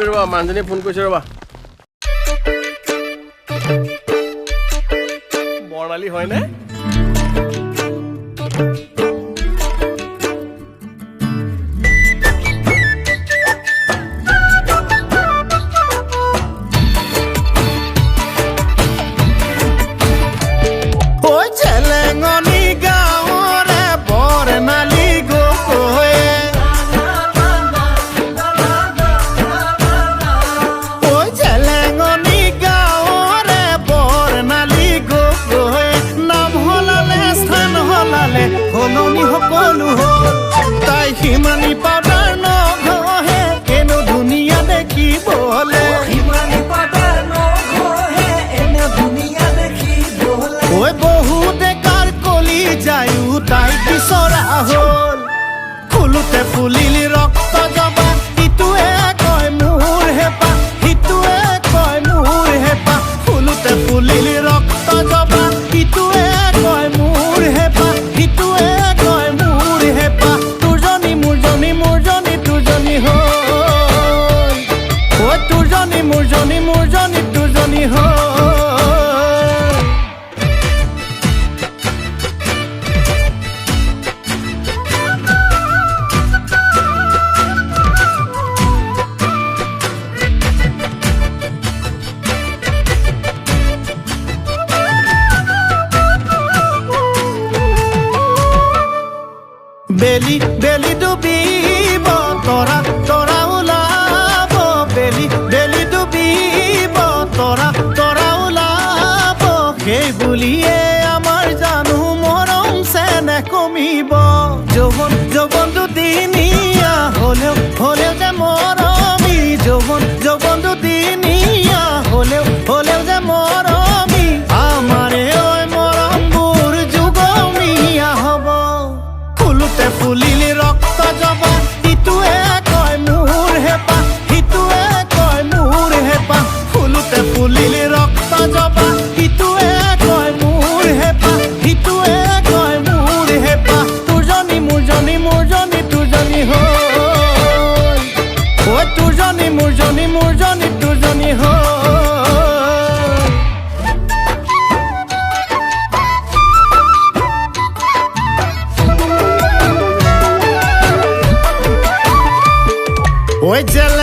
Minute ৰ'বা, মানুহজনীয়ে phone কৰিছে ৰ'বা। বৰ্ণালী হয়নে? ফুলুতে ফুলিলি ৰক্ত জবা, ইটোৱে কয় মোৰ হেপা, সিটোৱে কয় মোৰ হেপা। ফুলুতে ফুলিলি ৰক্ত জবা, ইটোৱে কয় মোৰ হেপা, সিটোৱে কয় মোৰ হেপা। তোৰজনী মোৰজনী মোৰজনী তোৰজনী হ'ল, তোৰজনী মোৰজনী মোৰজনী তোৰজনী হ'ল। বেলি বেলি ডুবিব, তৰা তৰা ওলাব, বেলি বেলি ডুবিব, তৰা তৰা ওলাব। সেই বুলিয়ে আমাৰ জানো মৰম চেনেহ কমিব। যৌৱন যৌৱন দুদিনীয়া হ'লেও হ'লেও যে মৰমী, যৌৱন যৌৱন দুদিনীয়া হ'লেও হ'লেও যে মৰমী। আমাৰে ঐ মৰমবোৰ যুগমীয়া হ'ব। ফুলুতে ফুলিলি ৰক্ত জবা, ইটোৱে কয় মোৰ হেপা, সিটোৱে কয় মোৰ হেপা। ফুলুতে ফুলিলি ৰক্ত জবা, ইটোৱে কয় মোৰ হেপা, সিটোৱে কয় মোৰ হেপা। তোৰজনী মোৰজনী মোৰজনী তোৰজনী হ'ল, তোৰজনী মোৰজনী মোৰজনী তোৰজনী হ'ল। ওই জেলে